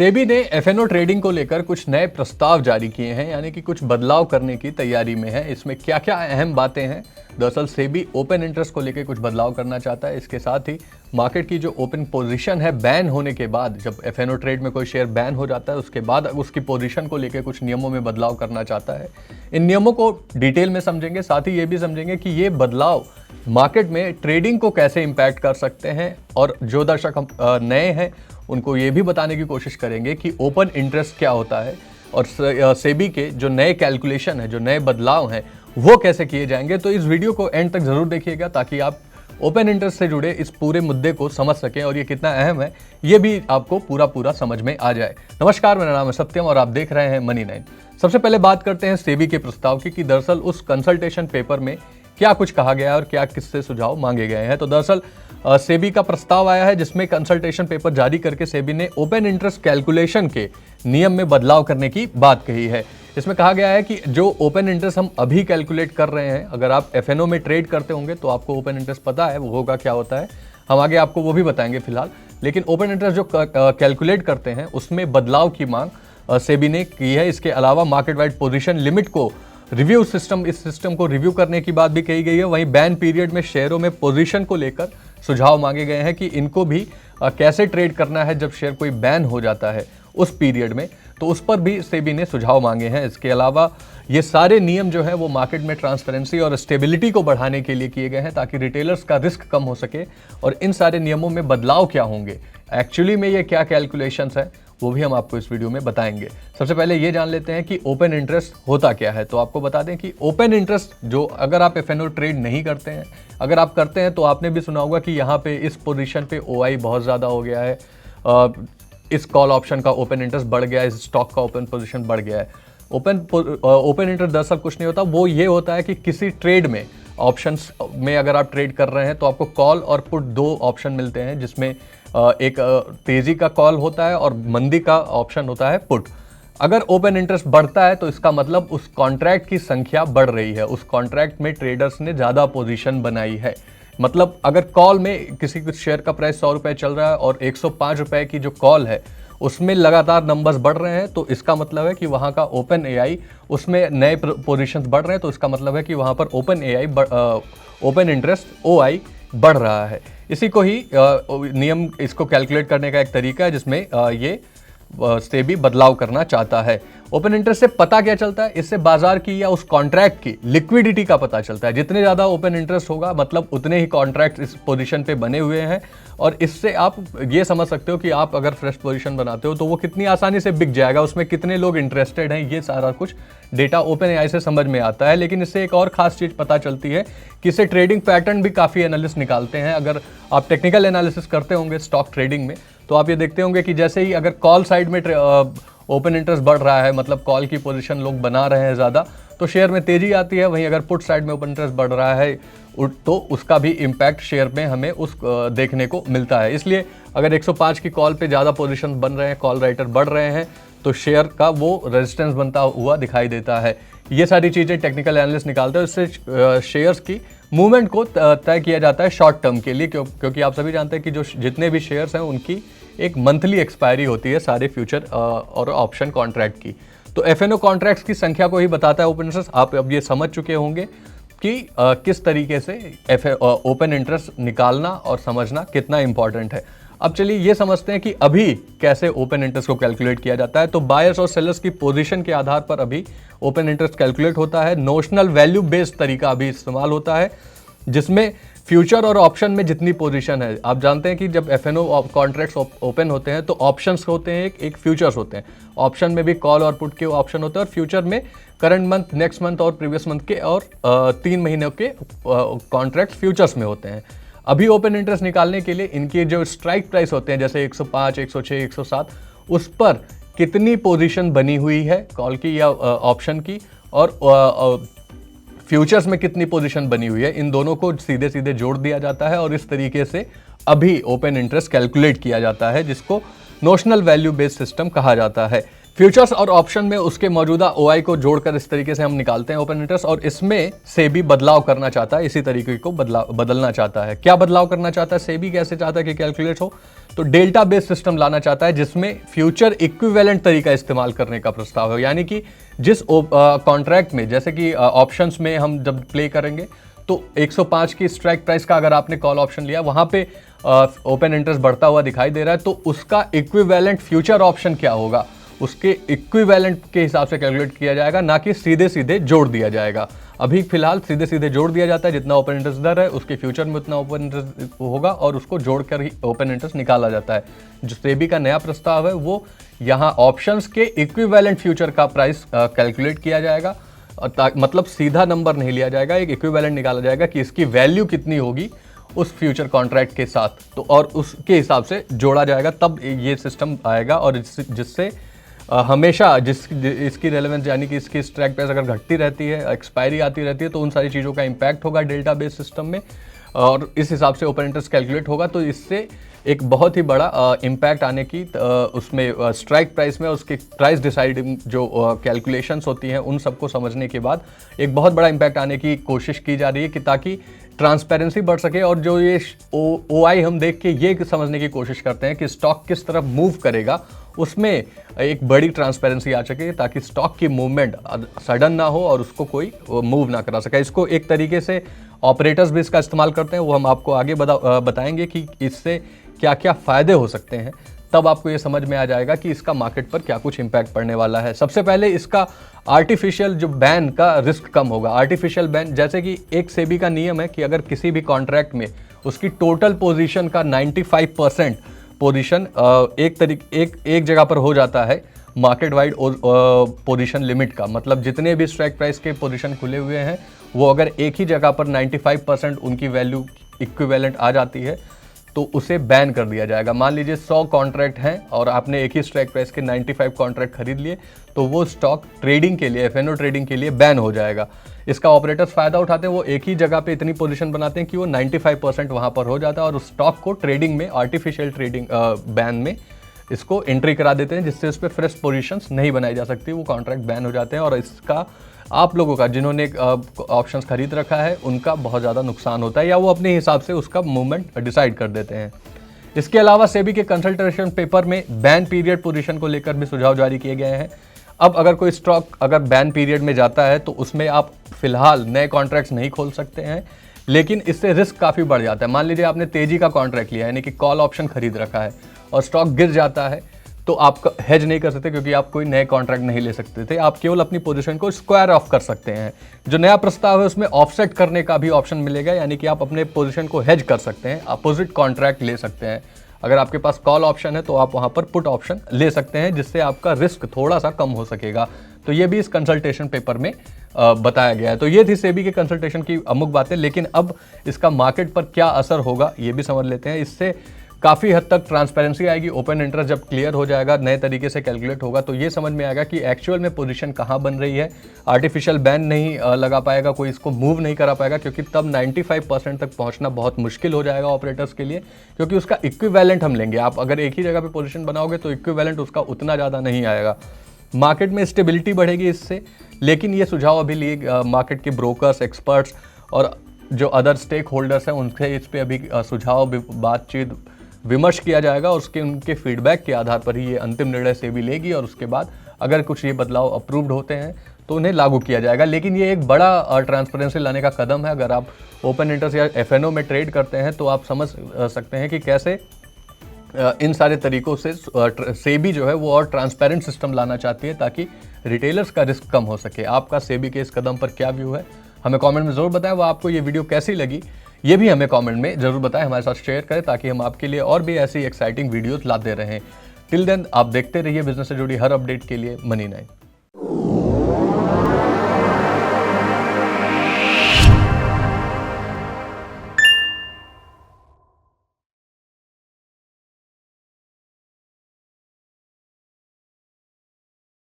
सेबी ने F&O trading को लेकर कुछ नए प्रस्ताव जारी किए हैं, यानी कि कुछ बदलाव करने की तैयारी में है। इसमें क्या क्या अहम बातें हैं? दरअसल सेबी ओपन इंटरेस्ट को लेकर कुछ बदलाव करना चाहता है। इसके साथ ही मार्केट की जो ओपन पोजीशन है, बैन होने के बाद, जब एफएनओ ट्रेड में कोई शेयर बैन हो जाता है उसके बाद उसकी पोजीशन को लेकर कुछ नियमों में बदलाव करना चाहता है। इन नियमों को डिटेल में समझेंगे, साथ ही ये भी समझेंगे कि ये बदलाव मार्केट में ट्रेडिंग को कैसे इम्पैक्ट कर सकते हैं, और जो दर्शक नए हैं उनको ये भी बताने की कोशिश करेंगे कि ओपन इंटरेस्ट क्या होता है और सेबी के जो नए कैलकुलेशन है, जो नए बदलाव हैं, वो कैसे किए जाएंगे। तो इस वीडियो को एंड तक जरूर देखिएगा ताकि आप ओपन इंटरेस्ट से जुड़े इस पूरे मुद्दे को समझ सकें और ये कितना अहम है ये भी आपको पूरा समझ में आ जाए। नमस्कार, मेरा नाम है सत्यम और आप देख रहे हैं मनी 9। सबसे पहले बात करते हैं सेबी के प्रस्ताव की कि दरअसल उस कंसल्टेशन पेपर में क्या कुछ कहा गया है और क्या किससे सुझाव मांगे गए हैं। तो दरअसल सेबी का प्रस्ताव आया है जिसमें कंसल्टेशन पेपर जारी करके सेबी ने ओपन इंटरेस्ट कैलकुलेशन के नियम में बदलाव करने की बात कही है। इसमें कहा गया है कि जो ओपन इंटरेस्ट हम अभी कैलकुलेट कर रहे हैं, अगर आप एफएनओ में ट्रेड करते होंगे तो आपको ओपन इंटरेस्ट पता है वो होगा क्या होता है, हम आगे आपको वो भी बताएंगे फिलहाल। लेकिन ओपन इंटरेस्ट जो कैलकुलेट करते हैं उसमें बदलाव की मांग सेबी ने की है। इसके अलावा मार्केट वाइड पोजीशन लिमिट को रिव्यू सिस्टम, इस सिस्टम को रिव्यू करने की बात भी कही गई है। वहीं बैन पीरियड में शेयरों में पोजीशन को लेकर सुझाव मांगे गए हैं कि इनको भी कैसे ट्रेड करना है जब शेयर कोई बैन हो जाता है उस पीरियड में, तो उस पर भी सेबी ने सुझाव मांगे हैं। इसके अलावा ये सारे नियम जो है वो मार्केट में ट्रांसपेरेंसी और स्टेबिलिटी को बढ़ाने के लिए किए गए हैं ताकि रिटेलर्स का रिस्क कम हो सके। और इन सारे नियमों में बदलाव क्या होंगे, एक्चुअली में ये क्या कैलकुलेशंस है, वो भी हम आपको इस वीडियो में बताएंगे। सबसे पहले ये जान लेते हैं कि ओपन इंटरेस्ट होता क्या है। तो आपको बता दें कि ओपन इंटरेस्ट, जो अगर आप एफएनओ ट्रेड नहीं करते हैं, अगर आप करते हैं तो आपने भी सुना होगा कि यहाँ पे इस पोजीशन पे ओआई बहुत ज़्यादा हो गया है, इस कॉल ऑप्शन का ओपन इंटरेस्ट बढ़ गया है, इस स्टॉक का ओपन पोजीशन बढ़ गया है। ओपन इंटरेस्ट दरअसल कुछ नहीं होता, वो ये होता है कि किसी ट्रेड में, ऑप्शंस में अगर आप ट्रेड कर रहे हैं तो आपको कॉल और पुट दो ऑप्शन मिलते हैं, जिसमें एक तेजी का कॉल होता है और मंदी का ऑप्शन होता है पुट। अगर ओपन इंटरेस्ट बढ़ता है तो इसका मतलब उस कॉन्ट्रैक्ट की संख्या बढ़ रही है, उस कॉन्ट्रैक्ट में ट्रेडर्स ने ज़्यादा पोजीशन बनाई है। मतलब अगर कॉल में किसी शेयर का प्राइस 100 रुपये चल रहा है और 105 रुपये की जो कॉल है उसमें लगातार नंबर्स बढ़ रहे हैं, तो इसका मतलब है कि वहाँ का ओपन एआई, उसमें नए पोजीशंस बढ़ रहे हैं, तो इसका मतलब है कि वहाँ पर ओपन इंटरेस्ट ओआई बढ़ रहा है। इसी को ही नियम, इसको कैलकुलेट करने का एक तरीका है जिसमें ये सेबी बदलाव करना चाहता है। ओपन इंटरेस्ट से पता क्या चलता है? इससे बाजार की या उस कॉन्ट्रैक्ट की लिक्विडिटी का पता चलता है। जितने ज़्यादा ओपन इंटरेस्ट होगा मतलब उतने ही कॉन्ट्रैक्ट इस पोजीशन पे बने हुए हैं, और इससे आप ये समझ सकते हो कि आप अगर फ्रेश पोजीशन बनाते हो तो वो कितनी आसानी से बिक जाएगा, उसमें कितने लोग इंटरेस्टेड हैं, ये सारा कुछ डेटा ओपन एआई से समझ में आता है। लेकिन इससे एक और खास चीज़ पता चलती है कि इससे ट्रेडिंग पैटर्न भी काफ़ी एनालिस्ट निकालते हैं। अगर आप टेक्निकल एनालिसिस करते होंगे स्टॉक ट्रेडिंग में तो आप ये देखते होंगे कि जैसे ही अगर कॉल साइड में ओपन इंटरेस्ट बढ़ रहा है, मतलब कॉल की पोजीशन लोग बना रहे हैं ज़्यादा, तो शेयर में तेज़ी आती है। वहीं अगर पुट साइड में ओपन इंटरेस्ट बढ़ रहा है तो उसका भी इम्पैक्ट शेयर में हमें देखने को मिलता है। इसलिए अगर 105 की कॉल पे ज़्यादा पोजीशन बन रहे हैं, कॉल राइटर बढ़ रहे हैं, तो शेयर का वो रेजिस्टेंस बनता हुआ दिखाई देता है। ये सारी चीज़ें टेक्निकल एनालिस्ट निकालते हैं, इससे शेयर्स की मूवमेंट को तय किया जाता है शॉर्ट टर्म के लिए, क्योंकि आप सभी जानते हैं कि जो जितने भी शेयर्स हैं उनकी एक मंथली एक्सपायरी होती है सारे फ्यूचर और ऑप्शन कॉन्ट्रैक्ट की। तो एफएनओ कॉन्ट्रैक्ट्स की संख्या को ही बताता है ओपन इंटरेस्ट। आप अब ये समझ चुके होंगे कि किस तरीके से ओपन इंटरेस्ट निकालना और समझना कितना इंपॉर्टेंट है। अब चलिए ये समझते हैं कि अभी कैसे ओपन इंटरेस्ट को कैलकुलेट किया जाता है। तो बायर्स और सेलर्स की पोजीशन के आधार पर अभी ओपन इंटरेस्ट कैलकुलेट होता है। नोशनल वैल्यू बेस्ड तरीका अभी इस्तेमाल होता है, जिसमें फ्यूचर और ऑप्शन में जितनी पोजीशन है, आप जानते हैं कि जब एफएनओ कॉन्ट्रैक्ट्स ओपन होते हैं तो ऑप्शंस होते हैं, एक फ्यूचर्स होते हैं। ऑप्शन में भी कॉल और पुट के ऑप्शन होते हैं, और फ्यूचर में करंट मंथ, नेक्स्ट मंथ और प्रीवियस मंथ के और 3 महीने के कॉन्ट्रैक्ट फ्यूचर्स में होते हैं। अभी ओपन इंटरेस्ट निकालने के लिए इनके जो स्ट्राइक प्राइस होते हैं, जैसे 105, 106, 107, उस पर कितनी पोजीशन बनी हुई है कॉल की या ऑप्शन की, और फ्यूचर्स में कितनी पोजीशन बनी हुई है, इन दोनों को सीधे सीधे जोड़ दिया जाता है और इस तरीके से अभी ओपन इंटरेस्ट कैलकुलेट किया जाता है, जिसको नोशनल वैल्यू बेस्ड सिस्टम कहा जाता है। फ्यूचर्स और ऑप्शन में उसके मौजूदा ओआई को जोड़कर इस तरीके से हम निकालते हैं ओपन इंटरेस्ट, और इसमें सेबी बदलाव करना चाहता है, इसी तरीके को बदलना चाहता है। क्या बदलाव करना चाहता है सेबी, कैसे चाहता है कि कैलकुलेट हो, तो डेल्टा बेस्ड सिस्टम लाना चाहता है जिसमें फ्यूचर इक्विवेलेंट तरीका इस्तेमाल करने का प्रस्ताव है। यानी कि जिस कॉन्ट्रैक्ट में, जैसे कि ऑप्शंस में हम जब प्ले करेंगे तो 105 की स्ट्राइक प्राइस का अगर आपने कॉल ऑप्शन लिया, वहां पे ओपन इंटरेस्ट बढ़ता हुआ दिखाई दे रहा है, तो उसका इक्विवेलेंट फ्यूचर ऑप्शन क्या होगा, उसके इक्विवेलेंट के हिसाब से कैलकुलेट किया जाएगा, ना कि सीधे सीधे जोड़ दिया जाएगा। अभी फिलहाल सीधे सीधे जोड़ दिया जाता है, जितना ओपन इंटरेस्ट दर है उसके फ्यूचर में उतना ओपन इंटरेस्ट होगा और उसको जोड़कर ही ओपन इंटरेस्ट निकाला जाता है। जो सेबी का नया प्रस्ताव है वो यहाँ ऑप्शंस के इक्विवेलेंट फ्यूचर का प्राइस कैलकुलेट किया जाएगा, मतलब सीधा नंबर नहीं लिया जाएगा, एक इक्विवेलेंट निकाला जाएगा कि इसकी वैल्यू कितनी होगी उस फ्यूचर कॉन्ट्रैक्ट के साथ, तो और उसके हिसाब से जोड़ा जाएगा, तब ये सिस्टम आएगा। और जिससे हमेशा इसकी रेलेवेंस, यानी कि इसकी स्ट्राइक प्राइस अगर घटती रहती है, एक्सपायरी आती रहती है, तो उन सारी चीज़ों का इम्पैक्ट होगा डेल्टा बेस सिस्टम में, और इस हिसाब से ओपन इंटरेस्ट कैलकुलेट होगा। तो इससे एक बहुत ही बड़ा इम्पैक्ट आने की उसमें स्ट्राइक प्राइस में उसकी प्राइस डिसाइडिंग जो कैलकुलेशंस होती हैं उन सबको समझने के बाद एक बहुत बड़ा इम्पैक्ट आने की कोशिश की जा रही है, कि ताकि ट्रांसपेरेंसी बढ़ सके। और जो ये ओआई हम देख के ये समझने की कोशिश करते हैं कि स्टॉक किस तरफ मूव करेगा, उसमें एक बड़ी ट्रांसपेरेंसी आ सके, ताकि स्टॉक की मूवमेंट सडन ना हो और उसको कोई मूव ना करा सके। इसको एक तरीके से ऑपरेटर्स भी इसका इस्तेमाल करते हैं, वो हम आपको आगे बताएंगे कि इससे क्या क्या फ़ायदे हो सकते हैं, तब आपको ये समझ में आ जाएगा कि इसका मार्केट पर क्या कुछ इम्पैक्ट पड़ने वाला है। सबसे पहले इसका आर्टिफिशियल जो बैन का रिस्क कम होगा। आर्टिफिशियल बैन, जैसे कि एक सेबी का नियम है कि अगर किसी भी कॉन्ट्रैक्ट में उसकी टोटल पोजीशन का 95% पोजीशन एक जगह पर हो जाता है मार्केट वाइड पोजीशन लिमिट का, मतलब जितने भी स्ट्राइक प्राइस के पोजीशन खुले हुए हैं वो अगर एक ही जगह पर 95% उनकी वैल्यू इक्विवेलेंट आ जाती है तो उसे बैन कर दिया जाएगा। मान लीजिए 100 कॉन्ट्रैक्ट हैं और आपने एक ही स्ट्राइक प्राइस के 95 कॉन्ट्रैक्ट खरीद लिए, तो वो स्टॉक ट्रेडिंग के लिए, एफएनओ ट्रेडिंग के लिए बैन हो जाएगा। इसका ऑपरेटर्स फ़ायदा उठाते हैं, वो एक ही जगह पे इतनी पोजीशन बनाते हैं कि वो 95% वहाँ पर हो जाता है और उस स्टॉक को ट्रेडिंग में, आर्टिफिशियल ट्रेडिंग बैन में इसको एंट्री करा देते हैं, जिससे उस पर फ्रेश पोजीशंस नहीं बनाई जा सकती, वो कॉन्ट्रैक्ट बैन हो जाते हैं। और इसका आप लोगों का, जिन्होंने ऑप्शंस खरीद रखा है, उनका बहुत ज़्यादा नुकसान होता है, या वो अपने हिसाब से उसका मूवमेंट डिसाइड कर देते हैं। इसके अलावा सेबी के कंसल्टेशन पेपर में बैन पीरियड पोजीशन को लेकर भी सुझाव जारी किए गए हैं। अब अगर कोई स्टॉक अगर बैन पीरियड में जाता है तो उसमें आप फिलहाल नए कॉन्ट्रैक्ट्स नहीं खोल सकते हैं, लेकिन इससे रिस्क काफ़ी बढ़ जाता है। मान लीजिए आपने तेजी का कॉन्ट्रैक्ट लिया, यानी कि कॉल ऑप्शन खरीद रखा है और स्टॉक गिर जाता है, तो आप हेज नहीं कर सकते, क्योंकि आप कोई नए कॉन्ट्रैक्ट नहीं ले सकते थे, आप केवल अपनी पोजीशन को स्क्वायर ऑफ कर सकते हैं। जो नया प्रस्ताव है उसमें ऑफसेट करने का भी ऑप्शन मिलेगा, यानी कि आप अपने पोजीशन को हेज कर सकते हैं, अपोजिट कॉन्ट्रैक्ट ले सकते हैं। अगर आपके पास कॉल ऑप्शन है तो आप वहाँ पर पुट ऑप्शन ले सकते हैं, जिससे आपका रिस्क थोड़ा सा कम हो सकेगा। तो ये भी इस कंसल्टेशन पेपर में बताया गया है। तो ये थी सेबी के कंसल्टेशन की अमुक बातें, लेकिन अब इसका मार्केट पर क्या असर होगा ये भी समझ लेते हैं। इससे काफ़ी हद तक ट्रांसपेरेंसी आएगी। ओपन इंटरेस्ट जब क्लियर हो जाएगा, नए तरीके से कैलकुलेट होगा, तो ये समझ में आएगा कि एक्चुअल में पोजीशन कहाँ बन रही है। आर्टिफिशियल बैन नहीं लगा पाएगा, कोई इसको मूव नहीं करा पाएगा, क्योंकि तब 95% तक पहुँचना बहुत मुश्किल हो जाएगा ऑपरेटर्स के लिए, क्योंकि उसका इक्विवेलेंट हम लेंगे। आप अगर एक ही जगह पर पोजीशन बनाओगे तो इक्विवेलेंट उसका उतना ज़्यादा नहीं आएगा। मार्केट में स्टेबिलिटी बढ़ेगी इससे, लेकिन ये सुझाव अभी लिए मार्केट के ब्रोकर्स, एक्सपर्ट्स और जो अदर स्टेक होल्डर्स हैं उनसे इस पर अभी सुझाव, बातचीत, विमर्श किया जाएगा। और उनके फीडबैक के आधार पर ही ये अंतिम निर्णय सेबी लेगी, और उसके बाद अगर कुछ ये बदलाव अप्रूव्ड होते हैं तो उन्हें लागू किया जाएगा। लेकिन ये एक बड़ा ट्रांसपेरेंसी लाने का कदम है। अगर आप ओपन इंटरेस्ट या एफएनओ में ट्रेड करते हैं तो आप समझ सकते हैं कि कैसे इन सारे तरीकों से सेबी जो है वो और ट्रांसपेरेंट सिस्टम लाना चाहती है, ताकि रिटेलर्स का रिस्क कम हो सके। आपका सेबी के इस कदम पर क्या व्यू है, हमें कमेंट में ज़रूर बताएं। वो आपको ये वीडियो कैसी लगी ये भी हमें कमेंट में ज़रूर बताएं, हमारे साथ शेयर करें, ताकि हम आपके लिए और भी ऐसी एक्साइटिंग वीडियोस लाते रहें। टिल देन आप देखते रहिए बिजनेस से जुड़ी हर अपडेट के लिए मनी9।